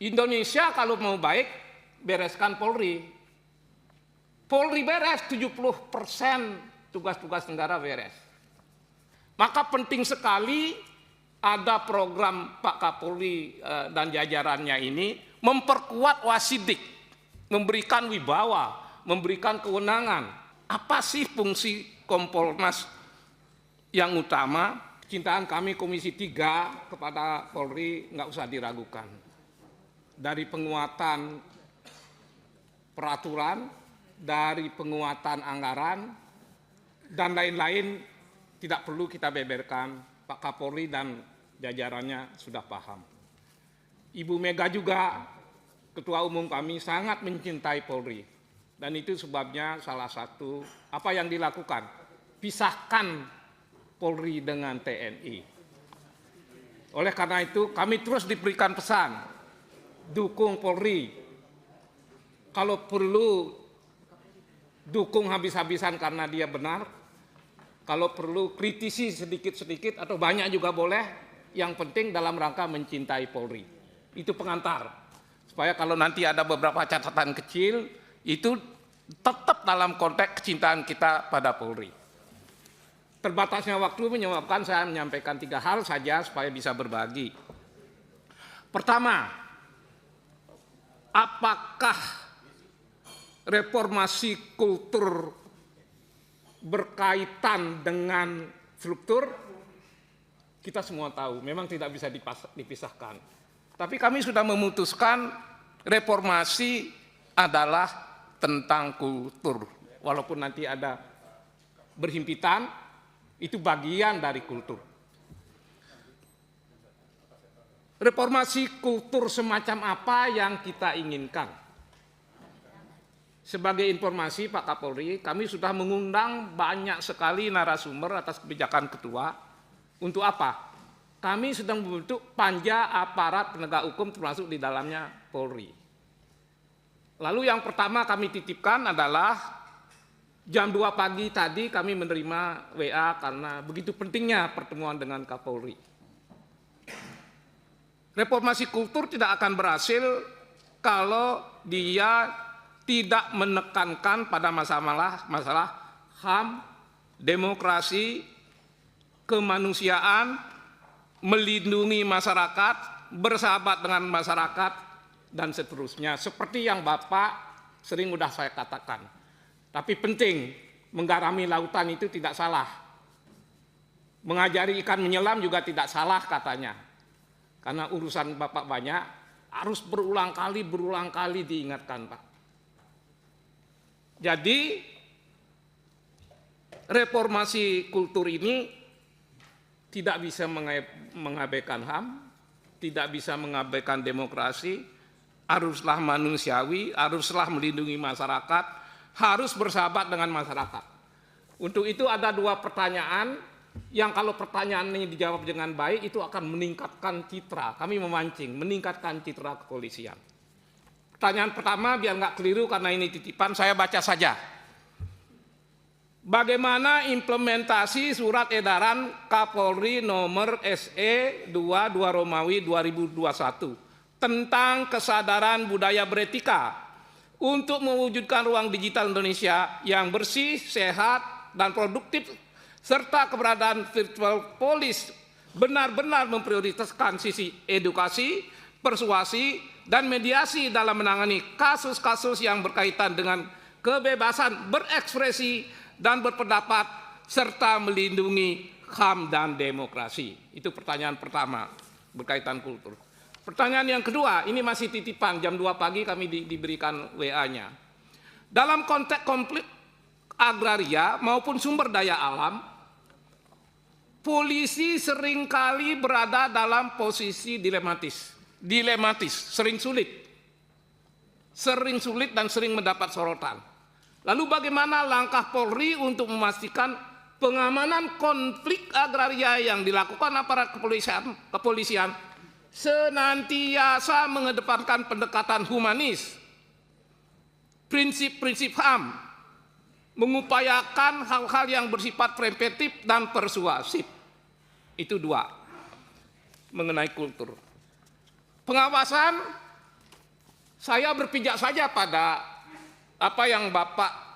Indonesia kalau mau baik, bereskan Polri. Polri beres, 70% tugas-tugas negara beres. Maka penting sekali ada program Pak Kapolri dan jajarannya ini memperkuat Wasidik, memberikan wibawa, memberikan kewenangan. Apa sih fungsi Kompolnas yang utama? Kecintaan kami Komisi 3 kepada Polri nggak usah diragukan. Dari penguatan peraturan, dari penguatan anggaran, dan lain-lain tidak perlu kita beberkan. Pak Kapolri dan jajarannya sudah paham. Ibu Mega juga, Ketua Umum kami, sangat mencintai Polri. Dan itu sebabnya salah satu apa yang dilakukan, pisahkan Polri dengan TNI. Oleh karena itu kami terus diberikan pesan, dukung Polri. Kalau perlu dukung habis-habisan karena dia benar. Kalau perlu kritisi sedikit-sedikit atau banyak juga boleh. Yang penting dalam rangka mencintai Polri. Itu pengantar. Supaya kalau nanti ada beberapa catatan kecil, itu tetap dalam konteks kecintaan kita pada Polri. Terbatasnya waktu menyebabkan saya menyampaikan 3 hal saja supaya bisa berbagi. Pertama, apakah reformasi kultur berkaitan dengan struktur? Kita semua tahu, memang tidak bisa dipisahkan. Tapi kami sudah memutuskan reformasi adalah tentang kultur. Walaupun nanti ada berhimpitan, itu bagian dari kultur. Reformasi kultur semacam apa yang kita inginkan? Sebagai informasi Pak Kapolri, kami sudah mengundang banyak sekali narasumber atas kebijakan ketua. Untuk apa? Kami sedang membentuk panja aparat penegak hukum termasuk di dalamnya Polri. Lalu yang pertama kami titipkan adalah jam 2 pagi tadi kami menerima WA karena begitu pentingnya pertemuan dengan Kapolri. Reformasi kultur tidak akan berhasil kalau dia tidak menekankan pada masalah HAM, demokrasi, kemanusiaan, melindungi masyarakat, bersahabat dengan masyarakat, dan seterusnya. Seperti yang Bapak sering sudah saya katakan. Tapi penting, menggarami lautan itu tidak salah. Mengajari ikan menyelam juga tidak salah katanya. Karena urusan Bapak banyak, harus berulang kali diingatkan Pak. Jadi reformasi kultur ini tidak bisa mengabaikan HAM, tidak bisa mengabaikan demokrasi, haruslah manusiawi, haruslah melindungi masyarakat, harus bersahabat dengan masyarakat. Untuk itu ada 2 pertanyaan yang kalau pertanyaan ini dijawab dengan baik itu akan meningkatkan citra. Kami memancing, meningkatkan citra kepolisian. Pertanyaan pertama biar nggak keliru karena ini titipan, saya baca saja. Bagaimana implementasi surat edaran Kapolri nomor SE 22 Romawi 2021 tentang kesadaran budaya beretika untuk mewujudkan ruang digital Indonesia yang bersih, sehat, dan produktif, serta keberadaan virtual police benar-benar memprioritaskan sisi edukasi, persuasi, dan mediasi dalam menangani kasus-kasus yang berkaitan dengan kebebasan berekspresi dan berpendapat, serta melindungi HAM dan demokrasi. Itu pertanyaan pertama berkaitan kultur. Pertanyaan yang kedua, ini masih titipan, jam 2 pagi kami diberikan WA-nya. Dalam konteks konflik agraria maupun sumber daya alam, polisi seringkali berada dalam posisi dilematis, sering sulit dan sering mendapat sorotan. Lalu bagaimana langkah Polri untuk memastikan pengamanan konflik agraria yang dilakukan aparat kepolisian senantiasa mengedepankan pendekatan humanis, prinsip-prinsip HAM, mengupayakan hal-hal yang bersifat preventif dan persuasif. Itu 2 mengenai kultur. Pengawasan Saya berpijak saja pada apa yang Bapak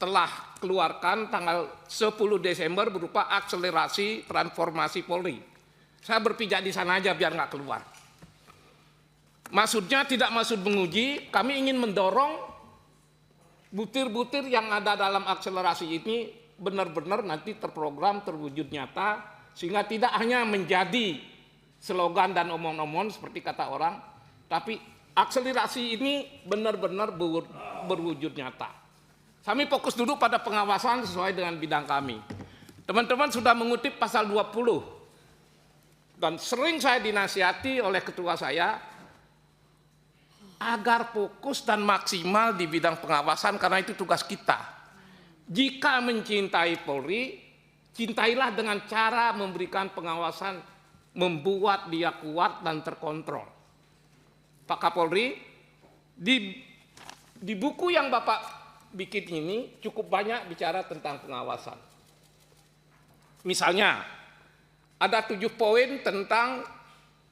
telah keluarkan tanggal 10 Desember berupa akselerasi transformasi Polri. Saya berpijak di sana aja biar nggak keluar. Maksudnya tidak maksud menguji, kami ingin mendorong butir-butir yang ada dalam akselerasi ini benar-benar nanti terprogram, terwujud nyata, sehingga tidak hanya menjadi slogan dan omong-omong seperti kata orang, tapi akselerasi ini benar-benar berwujud nyata. Kami fokus dulu pada pengawasan sesuai dengan bidang kami. Teman-teman sudah mengutip pasal 20, dan sering saya dinasihati oleh ketua saya, agar fokus dan maksimal di bidang pengawasan karena itu tugas kita. Jika mencintai Polri, cintailah dengan cara memberikan pengawasan, membuat dia kuat dan terkontrol. Pak Kapolri, di buku yang Bapak bikin ini cukup banyak bicara tentang pengawasan. Misalnya, ada 7 poin tentang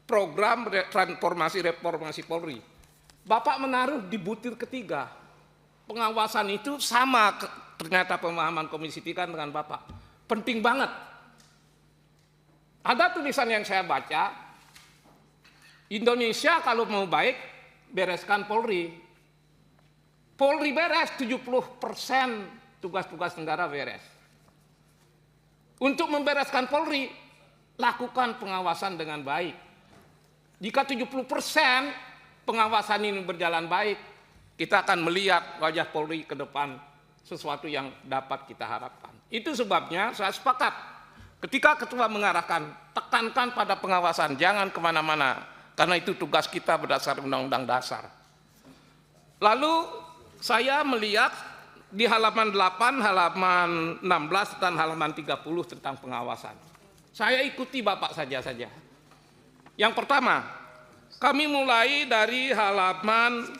program reformasi Polri. Bapak menaruh di butir ketiga. Pengawasan itu sama ternyata pemahaman Komisi 3 dengan Bapak. Penting banget. Ada tulisan yang saya baca, Indonesia kalau mau baik, bereskan Polri. Polri beres, 70% tugas-tugas negara beres. Untuk membereskan Polri, lakukan pengawasan dengan baik. Jika 70% pengawasan ini berjalan baik, kita akan melihat wajah Polri ke depan sesuatu yang dapat kita harapkan. Itu sebabnya saya sepakat ketika ketua mengarahkan, tekankan pada pengawasan, jangan kemana-mana, karena itu tugas kita berdasar Undang-Undang Dasar. Lalu saya melihat di halaman 8, halaman 16, dan halaman 30 tentang pengawasan. Saya ikuti Bapak saja. Yang pertama, kami mulai dari halaman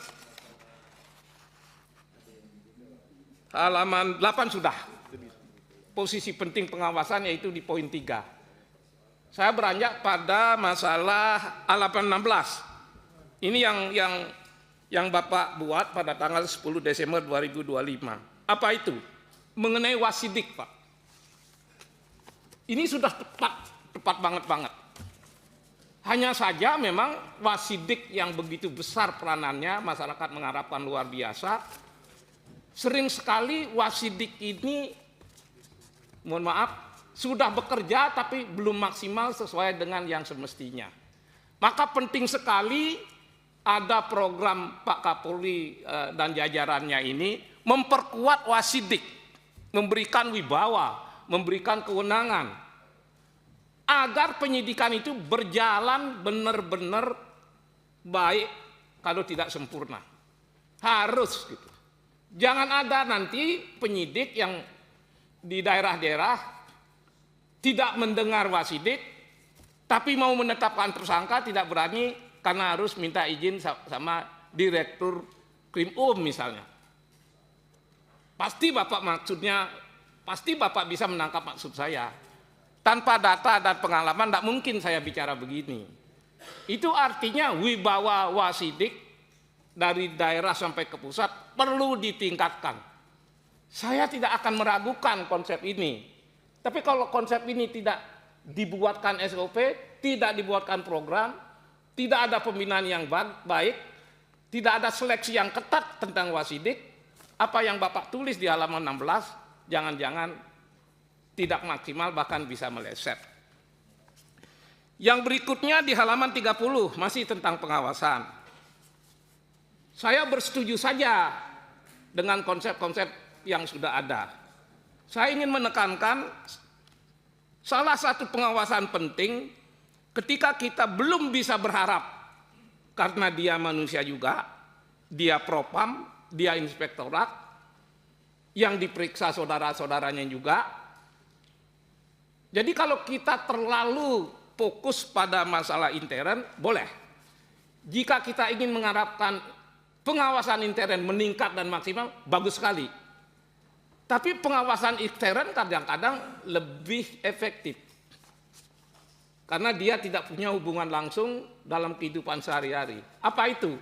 8 sudah. Posisi penting pengawasan yaitu di poin 3. Saya beranjak pada masalah halaman 16. Ini yang Bapak buat pada tanggal 10 Desember 2025. Apa itu? Mengenai wasidik, Pak. Ini sudah tepat banget. Hanya saja memang wasidik yang begitu besar peranannya, masyarakat mengharapkan luar biasa. Sering sekali wasidik ini, mohon maaf, sudah bekerja tapi belum maksimal sesuai dengan yang semestinya. Maka penting sekali ada program Pak Kapolri dan jajarannya ini memperkuat wasidik, memberikan wibawa, memberikan kewenangan, agar penyidikan itu berjalan benar-benar baik kalau tidak sempurna. Harus gitu. Jangan ada nanti penyidik yang di daerah-daerah tidak mendengar wasidik, tapi mau menetapkan tersangka tidak berani karena harus minta izin sama Direktur Krim misalnya. Pasti Bapak bisa menangkap maksud saya. Tanpa data dan pengalaman tidak mungkin saya bicara begini. Itu artinya wibawa wasidik dari daerah sampai ke pusat perlu ditingkatkan. Saya tidak akan meragukan konsep ini. Tapi kalau konsep ini tidak dibuatkan SOP, tidak dibuatkan program, tidak ada pembinaan yang baik, tidak ada seleksi yang ketat tentang wasidik, apa yang Bapak tulis di halaman 16, jangan-jangan tidak maksimal bahkan bisa meleset. Yang berikutnya di halaman 30 masih tentang pengawasan. Saya bersetuju saja dengan konsep-konsep yang sudah ada. Saya ingin menekankan salah satu pengawasan penting ketika kita belum bisa berharap karena dia manusia juga, dia propam, dia inspektorat, yang diperiksa saudara-saudaranya juga. Jadi kalau kita terlalu fokus pada masalah intern, boleh. Jika kita ingin mengharapkan pengawasan intern meningkat dan maksimal, bagus sekali. Tapi pengawasan intern kadang-kadang lebih efektif. Karena dia tidak punya hubungan langsung dalam kehidupan sehari-hari. Apa itu?